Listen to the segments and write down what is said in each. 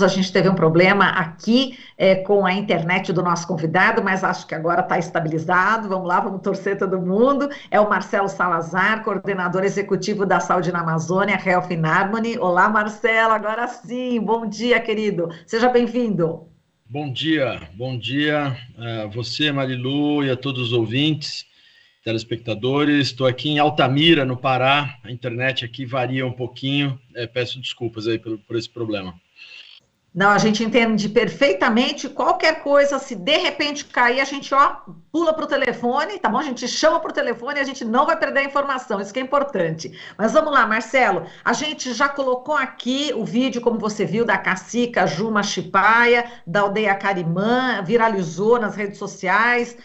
A gente teve um problema aqui com a internet do nosso convidado, mas acho que agora está estabilizado. Vamos lá, vamos torcer todo mundo. É o Marcelo Salazar, coordenador executivo da Saúde na Amazônia, Health in Harmony. Olá, Marcelo, agora sim. Bom dia, querido. Seja bem-vindo. Bom dia a você, Marilu, e a todos os ouvintes, telespectadores. Estou aqui em Altamira, no Pará. A internet aqui varia um pouquinho. Peço desculpas aí por esse problema. Não, a gente entende perfeitamente. Qualquer coisa, se de repente cair, a gente pula para o telefone, tá bom? A gente chama para o telefone e a gente não vai perder a informação, isso que é importante. Mas vamos lá, Marcelo, a gente já colocou aqui o vídeo, como você viu, da cacica Juma Shipaia, da aldeia Carimã, viralizou nas redes sociais.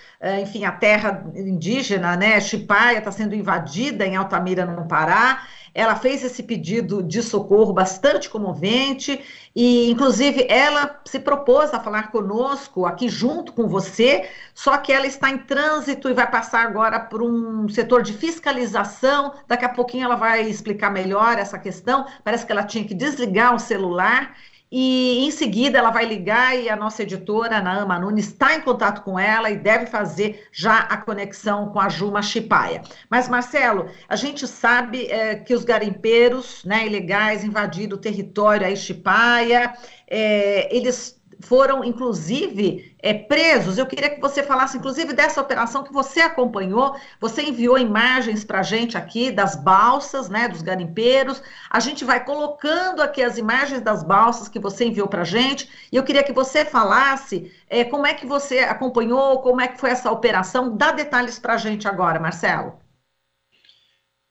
Enfim, a terra indígena, né, Shipaia, está sendo invadida em Altamira, no Pará. Ela fez esse pedido de socorro bastante comovente e, inclusive, ela se propôs a falar conosco aqui junto com você, só que ela está em trânsito e vai passar agora por um setor de fiscalização. Daqui a pouquinho ela vai explicar melhor essa questão. Parece que ela tinha que desligar o celular e, em seguida, ela vai ligar e a nossa editora, Naama Nunes, está em contato com ela e deve fazer já a conexão com a Juma Shipaia. Mas, Marcelo, a gente sabe que os garimpeiros, né, ilegais invadiram o território aí Shipaia, eles foram, inclusive, presos. Eu queria que você falasse, inclusive, dessa operação que você acompanhou. Você enviou imagens para a gente aqui das balsas, né, dos garimpeiros. A gente vai colocando aqui as imagens das balsas que você enviou para a gente. E eu queria que você falasse como é que você acompanhou, como é que foi essa operação. Dá detalhes para a gente agora, Marcelo.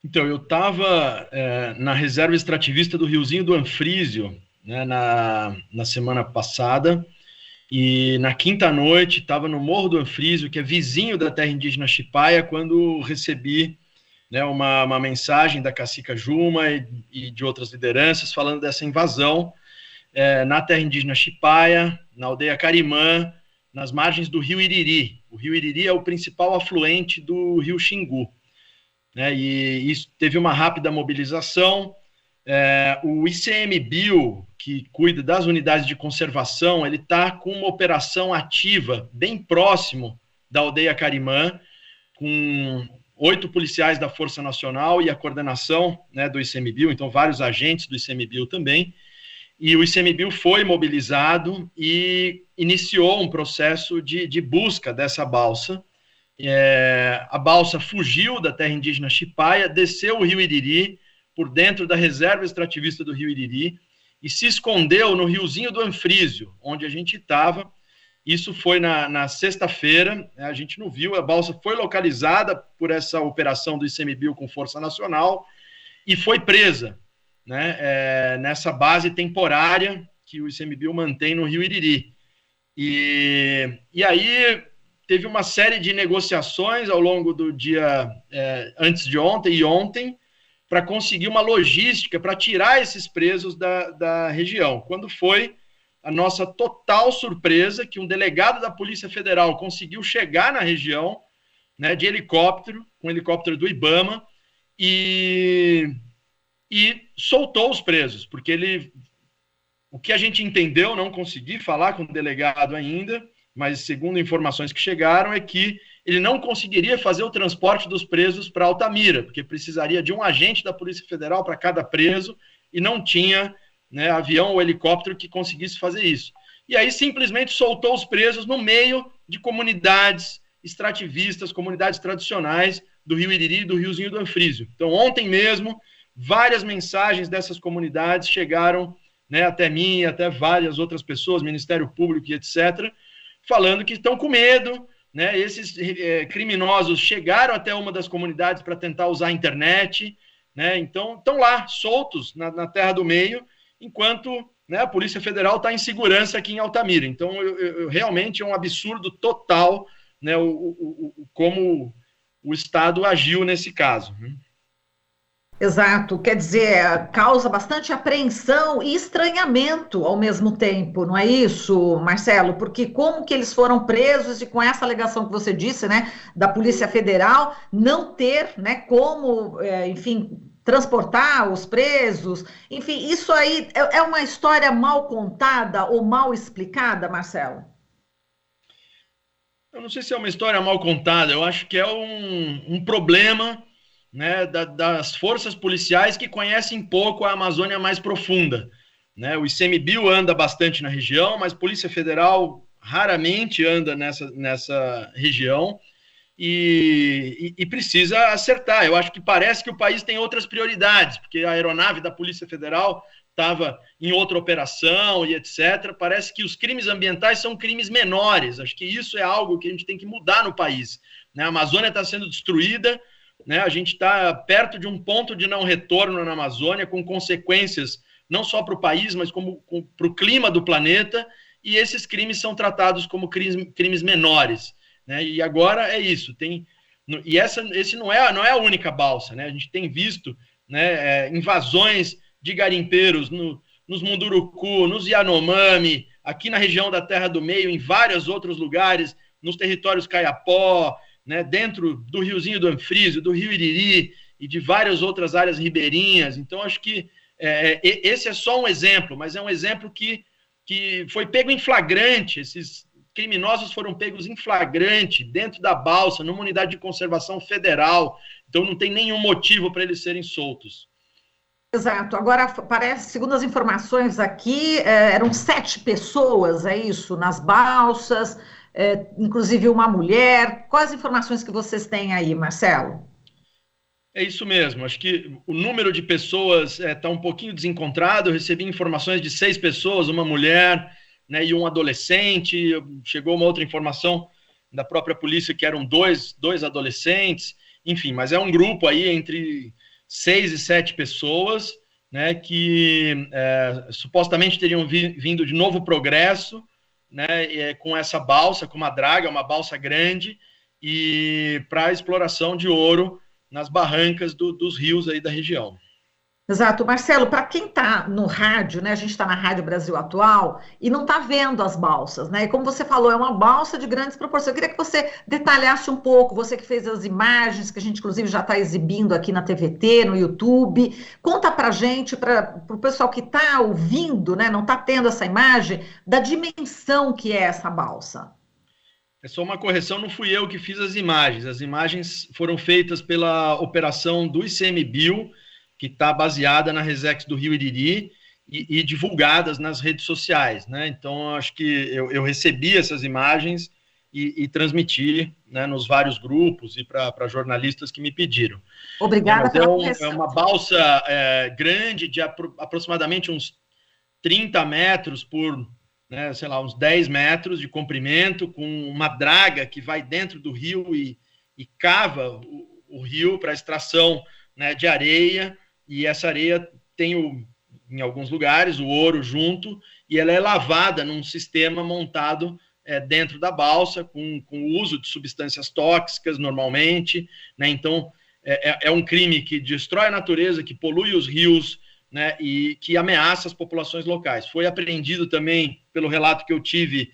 Então, eu estava na reserva extrativista do Riozinho do Anfrísio, né, na semana passada, e na quinta noite estava no Morro do Anfrísio, que é vizinho da terra indígena Shipaia, quando recebi, né, uma mensagem da cacica Juma e de outras lideranças falando dessa invasão na terra indígena Shipaia, na aldeia Carimã, nas margens do rio Iriri. O rio Iriri é o principal afluente do rio Xingu, né, e isso teve uma rápida mobilização. O ICMBio, que cuida das unidades de conservação, ele está com uma operação ativa bem próximo da aldeia Carimã, com 8 policiais da Força Nacional e a coordenação, né, do ICMBio, então vários agentes do ICMBio também, e o ICMBio foi mobilizado e iniciou um processo de busca dessa balsa. A balsa fugiu da terra indígena Shipaia, desceu o rio Iriri, por dentro da reserva extrativista do rio Iriri, e se escondeu no Riozinho do Anfrísio, onde a gente estava. Isso foi na sexta-feira, a gente não viu, a balsa foi localizada por essa operação do ICMBio com Força Nacional e foi presa, né, nessa base temporária que o ICMBio mantém no rio Iriri. E aí teve uma série de negociações ao longo do dia antes de ontem e ontem, para conseguir uma logística para tirar esses presos da região. Quando foi a nossa total surpresa que um delegado da Polícia Federal conseguiu chegar na região, né, de helicóptero, com um helicóptero do IBAMA, e soltou os presos, porque o que a gente entendeu, não consegui falar com o delegado ainda, mas segundo informações que chegaram, é que ele não conseguiria fazer o transporte dos presos para Altamira, porque precisaria de um agente da Polícia Federal para cada preso, e não tinha, né, avião ou helicóptero que conseguisse fazer isso. E aí simplesmente soltou os presos no meio de comunidades extrativistas, comunidades tradicionais do rio Iriri e do Riozinho do Anfrísio. Então, ontem mesmo, várias mensagens dessas comunidades chegaram, né, até mim, até várias outras pessoas, Ministério Público e etc., falando que estão com medo, né? Esses criminosos chegaram até uma das comunidades para tentar usar a internet, né? Então estão lá, soltos na terra do meio, enquanto, né, a Polícia Federal está em segurança aqui em Altamira. Então, realmente é um absurdo total, né, como o Estado agiu nesse caso, né? Exato, quer dizer, causa bastante apreensão e estranhamento ao mesmo tempo, não é isso, Marcelo? Porque como que eles foram presos e com essa alegação que você disse, né, da Polícia Federal, não ter, né, como, enfim, transportar os presos. Enfim, isso aí é uma história mal contada ou mal explicada, Marcelo? Eu não sei se é uma história mal contada, eu acho que é um problema, né, das forças policiais que conhecem pouco a Amazônia mais profunda. Né? O ICMBio anda bastante na região, mas a Polícia Federal raramente anda nessa região e precisa acertar. Eu acho que parece que o país tem outras prioridades, porque a aeronave da Polícia Federal estava em outra operação e etc. Parece que os crimes ambientais são crimes menores. Acho que isso é algo que a gente tem que mudar no país. Né? A Amazônia está sendo destruída, né? A gente está perto de um ponto de não retorno na Amazônia, com consequências não só para o país, mas como para o clima do planeta, e esses crimes são tratados como crimes menores. Né? E agora é isso. Esse não é a única balsa. Né? A gente tem visto, né, invasões de garimpeiros nos Munduruku, nos Yanomami, aqui na região da Terra do Meio, em vários outros lugares, nos territórios Caiapó, né, dentro do riozinho do Anfrísio, do Rio Iriri e de várias outras áreas ribeirinhas. Então, acho que esse é só um exemplo, mas é um exemplo que foi pego em flagrante. Esses criminosos foram pegos em flagrante dentro da balsa, numa unidade de conservação federal. Então, não tem nenhum motivo para eles serem soltos. Exato. Agora, parece, segundo as informações aqui, eram 7 pessoas, é isso, nas balsas, inclusive uma mulher. Quais as informações que vocês têm aí, Marcelo? É isso mesmo. Acho que o número de pessoas está um pouquinho desencontrado. Eu recebi informações de 6 pessoas, uma mulher, né, e um adolescente. Chegou uma outra informação da própria polícia que eram dois adolescentes. Enfim, mas é um grupo aí entre 6 e 7 pessoas, né, que supostamente teriam vindo de Novo Progresso, né, com essa balsa, com uma draga, uma balsa grande, e para exploração de ouro nas barrancas dos rios aí da região. Exato. Marcelo, para quem está no rádio, né? A gente está na Rádio Brasil Atual e não está vendo as balsas, né? E como você falou, é uma balsa de grandes proporções. Eu queria que você detalhasse um pouco, você que fez as imagens, que a gente inclusive já está exibindo aqui na TVT, no YouTube. Conta para a gente, para o pessoal que está ouvindo, né? Não está tendo essa imagem, da dimensão que é essa balsa. É só uma correção, não fui eu que fiz as imagens. As imagens foram feitas pela operação do ICMBio, que está baseada na Resex do Rio Iriri e divulgadas nas redes sociais. Né? Então, acho que eu recebi essas imagens e transmiti, né, nos vários grupos e para jornalistas que me pediram. Obrigada pela correção. É uma balsa grande, de aproximadamente uns 30 metros por, né, sei lá, uns 10 metros de comprimento, com uma draga que vai dentro do rio e cava o rio para extração, né, de areia, e essa areia tem, em alguns lugares, o ouro junto, e ela é lavada num sistema montado dentro da balsa, com o uso de substâncias tóxicas, normalmente. Né? Então, é um crime que destrói a natureza, que polui os rios, né, e que ameaça as populações locais. Foi apreendido também, pelo relato que eu tive,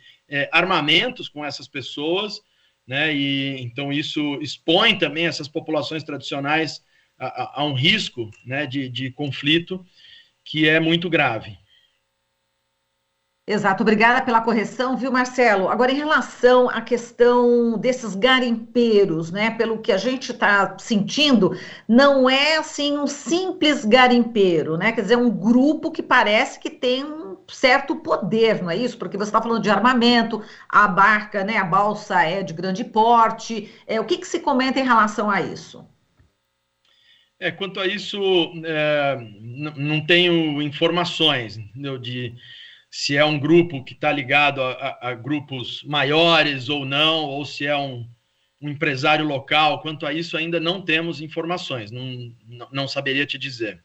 armamentos com essas pessoas, né, e então isso expõe também essas populações tradicionais a um risco, né, de conflito que é muito grave. Exato, obrigada pela correção, viu, Marcelo? Agora, em relação à questão desses garimpeiros, né? Pelo que a gente está sentindo, não é assim um simples garimpeiro, né? Quer dizer, um grupo que parece que tem um certo poder, não é isso? Porque você está falando de armamento, a barca, né? A balsa é de grande porte. O que se comenta em relação a isso? Quanto a isso, não tenho informações, entendeu? Se é um grupo que está ligado a grupos maiores ou não, ou se é um empresário local. Quanto a isso, ainda não temos informações, não saberia te dizer.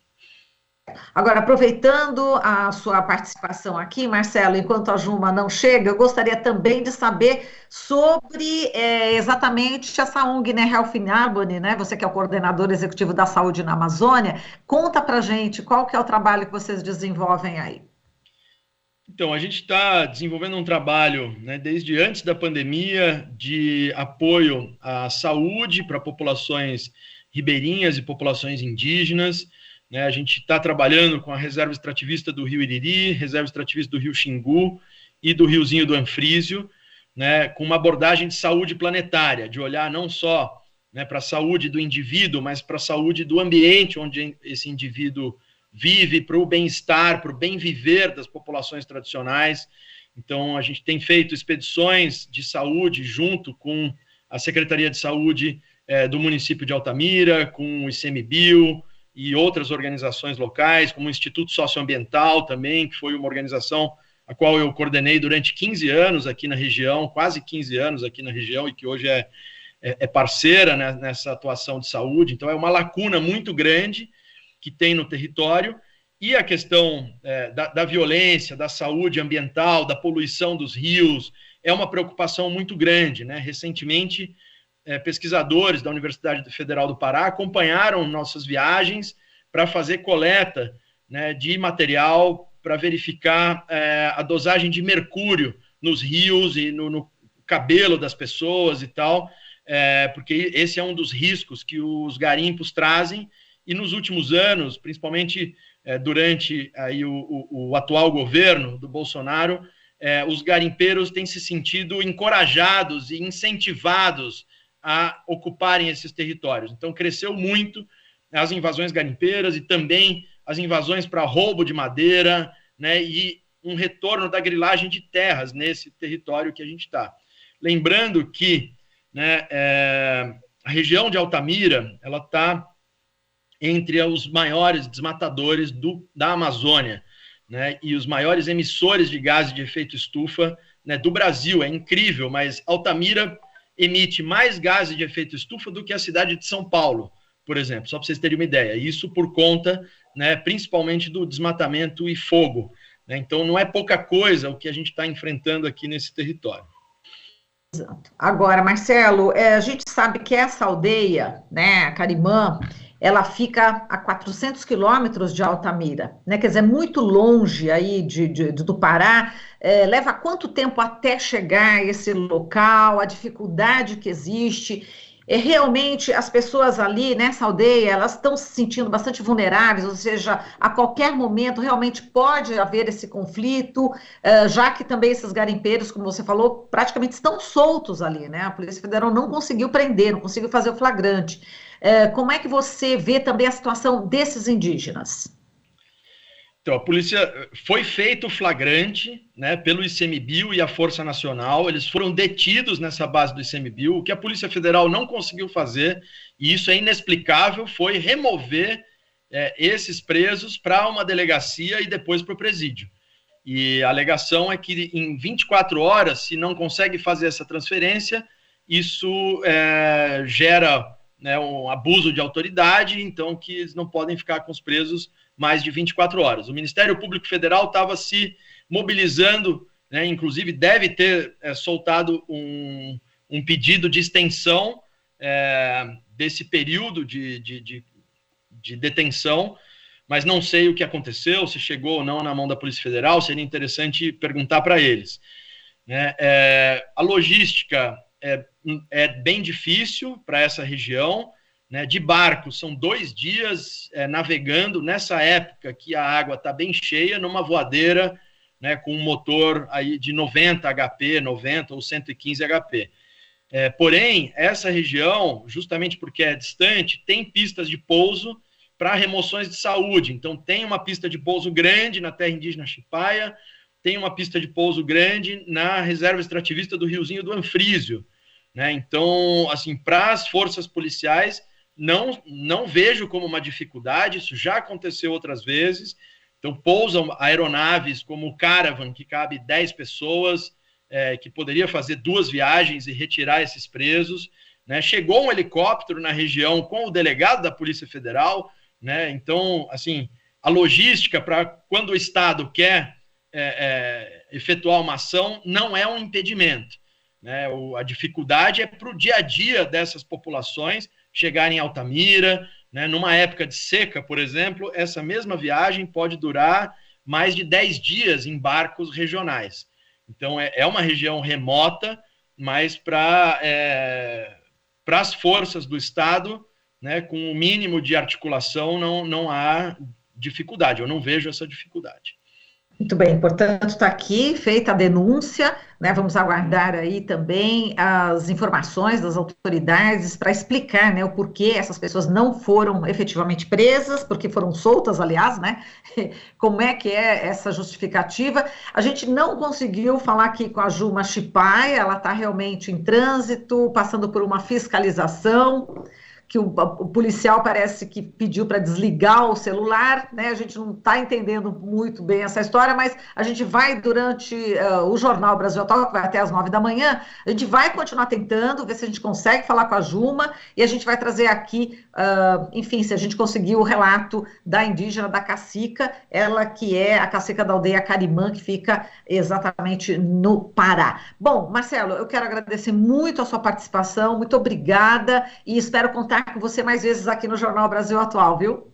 Agora, aproveitando a sua participação aqui, Marcelo, enquanto a Juma não chega, eu gostaria também de saber sobre exatamente essa ONG, né, Health in Harmony, né? Você que é o coordenador executivo da saúde na Amazônia, conta pra gente qual que é o trabalho que vocês desenvolvem aí. Então, a gente está desenvolvendo um trabalho, né, desde antes da pandemia, de apoio à saúde para populações ribeirinhas e populações indígenas, né? A gente está trabalhando com a reserva extrativista do Rio Iriri, reserva extrativista do Rio Xingu e do Riozinho do Anfrísio, né? Com uma abordagem de saúde planetária, de olhar não só, né, para a saúde do indivíduo, mas para a saúde do ambiente onde esse indivíduo vive, para o bem-estar, para o bem viver das populações tradicionais. Então, a gente tem feito expedições de saúde junto com a Secretaria de Saúde do município de Altamira, com o ICMBio e outras organizações locais, como o Instituto Socioambiental também, que foi uma organização a qual eu coordenei durante 15 anos aqui na região, quase 15 anos aqui na região, e que hoje é parceira, né, nessa atuação de saúde. Então, é uma lacuna muito grande que tem no território, e a questão da violência, da saúde ambiental, da poluição dos rios, é uma preocupação muito grande, né? Recentemente, pesquisadores da Universidade Federal do Pará acompanharam nossas viagens para fazer coleta, né, de material para verificar a dosagem de mercúrio nos rios e no cabelo das pessoas e tal, porque esse é um dos riscos que os garimpos trazem. E nos últimos anos, principalmente durante aí o atual governo do Bolsonaro, os garimpeiros têm se sentido encorajados e incentivados a ocuparem esses territórios. Então, cresceu muito as invasões garimpeiras e também as invasões para roubo de madeira, né, e um retorno da grilagem de terras nesse território que a gente está. Lembrando que, né, a região de Altamira, ela está entre os maiores desmatadores da Amazônia, né, e os maiores emissores de gases de efeito estufa, né, do Brasil. É incrível, mas Altamira emite mais gases de efeito estufa do que a cidade de São Paulo, por exemplo, só para vocês terem uma ideia. Isso por conta, né, principalmente do desmatamento e fogo, né? Então, não é pouca coisa o que a gente está enfrentando aqui nesse território. Exato. Agora, Marcelo, a gente sabe que essa aldeia, né, Carimã, ela fica a 400 quilômetros de Altamira, né? Quer dizer, muito longe aí do Pará. Leva quanto tempo até chegar a esse local, a dificuldade que existe? Realmente, as pessoas ali nessa aldeia, elas estão se sentindo bastante vulneráveis, ou seja, a qualquer momento realmente pode haver esse conflito, já que também esses garimpeiros, como você falou, praticamente estão soltos ali, né? A Polícia Federal não conseguiu prender, não conseguiu fazer o flagrante. Como é que você vê também a situação desses indígenas? Então, a polícia foi feito o flagrante, né, pelo ICMBio e a Força Nacional. Eles foram detidos nessa base do ICMBio. O que a Polícia Federal não conseguiu fazer, e isso é inexplicável, foi remover esses presos para uma delegacia e depois para o presídio. E a alegação é que em 24 horas, se não consegue fazer essa transferência, isso gera, né, um abuso de autoridade, então que eles não podem ficar com os presos mais de 24 horas. O Ministério Público Federal estava se mobilizando, né, inclusive deve ter soltado um pedido de extensão desse período de detenção, mas não sei o que aconteceu, se chegou ou não na mão da Polícia Federal. Seria interessante perguntar para eles, né? A logística é bem difícil para essa região, né? De barco, são 2 dias navegando, nessa época que a água está bem cheia, numa voadeira, né, com um motor aí de 90 HP, 90 ou 115 HP. Porém, essa região, justamente porque é distante, tem pistas de pouso para remoções de saúde. Então, tem uma pista de pouso grande na terra indígena Chipaia, tem uma pista de pouso grande na reserva extrativista do Riozinho do Anfrísio, né? Então, assim, para as forças policiais, não vejo como uma dificuldade. Isso já aconteceu outras vezes. Então, pousam aeronaves como o Caravan, que cabe 10 pessoas, que poderia fazer 2 viagens e retirar esses presos, né? Chegou um helicóptero na região com o delegado da Polícia Federal, né? Então, assim, a logística para quando o Estado quer efetuar uma ação não é um impedimento, né? A dificuldade é para o dia a dia dessas populações chegarem em Altamira, né? Numa época de seca, por exemplo, essa mesma viagem pode durar mais de 10 dias em barcos regionais. Então, é uma região remota, mas para as forças do Estado né, com o mínimo de articulação não há dificuldade, eu não vejo essa dificuldade. Muito bem, portanto, está aqui feita a denúncia, né? Vamos aguardar aí também as informações das autoridades para explicar, né, o porquê essas pessoas não foram efetivamente presas, porque foram soltas, aliás, né? Como é que é essa justificativa? A gente não conseguiu falar aqui com a Juma Chipai, ela está realmente em trânsito, passando por uma fiscalização, que o policial parece que pediu para desligar o celular, né? A gente não está entendendo muito bem essa história, mas a gente vai, durante o Jornal Brasil Atual, que vai até às 9 da manhã, a gente vai continuar tentando, ver se a gente consegue falar com a Juma, e a gente vai trazer aqui, enfim, se a gente conseguir o relato da indígena, da cacica, ela que é a cacica da aldeia Carimã, que fica exatamente no Pará. Bom, Marcelo, eu quero agradecer muito a sua participação, muito obrigada, e espero contar com você mais vezes aqui no Jornal Brasil Atual, viu?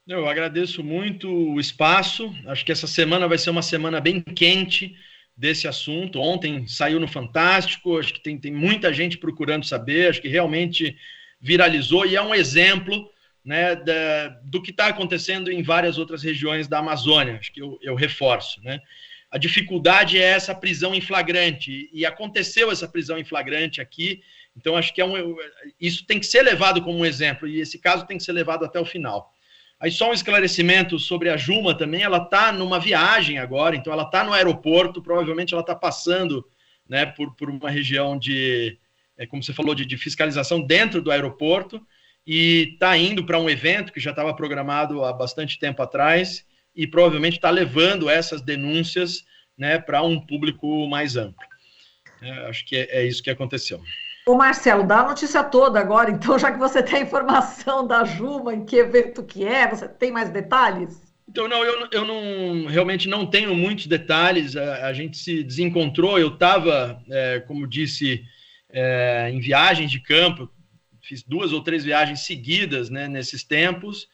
Eu agradeço muito o espaço, acho que essa semana vai ser uma semana bem quente desse assunto. Ontem saiu no Fantástico, acho que tem muita gente procurando saber, acho que realmente viralizou e é um exemplo, né, do que está acontecendo em várias outras regiões da Amazônia, acho que eu reforço, né? A dificuldade é essa prisão em flagrante, e aconteceu essa prisão em flagrante aqui, então acho que isso tem que ser levado como um exemplo, e esse caso tem que ser levado até o final. Aí só um esclarecimento sobre a Juma também, ela está numa viagem agora, então ela está no aeroporto, provavelmente ela está passando, né, por uma região de, como você falou, de fiscalização dentro do aeroporto, e está indo para um evento que já estava programado há bastante tempo atrás, e provavelmente está levando essas denúncias, né, para um público mais amplo. Acho que é isso que aconteceu. Ô Marcelo, dá a notícia toda agora, então, já que você tem a informação da Juma, em que evento que é, você tem mais detalhes? Então, não, eu não, realmente não tenho muitos detalhes, a gente se desencontrou, eu estava, como disse, em viagens de campo, fiz 2 ou 3 viagens seguidas, né, nesses tempos,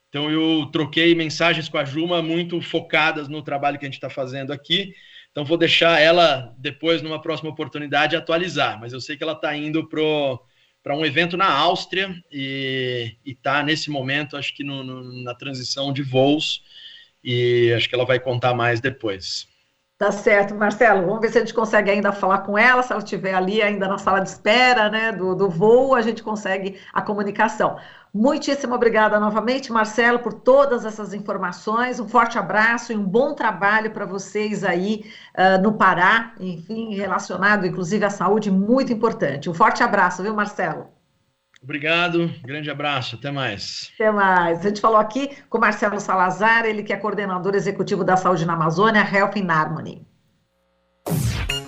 então eu troquei mensagens com a Juma muito focadas no trabalho que a gente está fazendo aqui. Então, vou deixar ela, depois, numa próxima oportunidade, atualizar. Mas eu sei que ela está indo para um evento na Áustria e está, nesse momento, acho que na transição de voos. E acho que ela vai contar mais depois. Tá certo, Marcelo. Vamos ver se a gente consegue ainda falar com ela, se ela estiver ali ainda na sala de espera, né, do voo, a gente consegue a comunicação. Muitíssimo obrigada novamente, Marcelo, por todas essas informações. Um forte abraço e um bom trabalho para vocês aí no Pará, enfim, relacionado inclusive à saúde, muito importante. Um forte abraço, viu, Marcelo? Obrigado, grande abraço, até mais. Até mais. A gente falou aqui com Marcelo Salazar, ele que é coordenador executivo da saúde na Amazônia, Health in Harmony.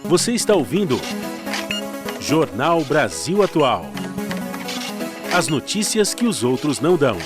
Você está ouvindo Jornal Brasil Atual. As notícias que os outros não dão.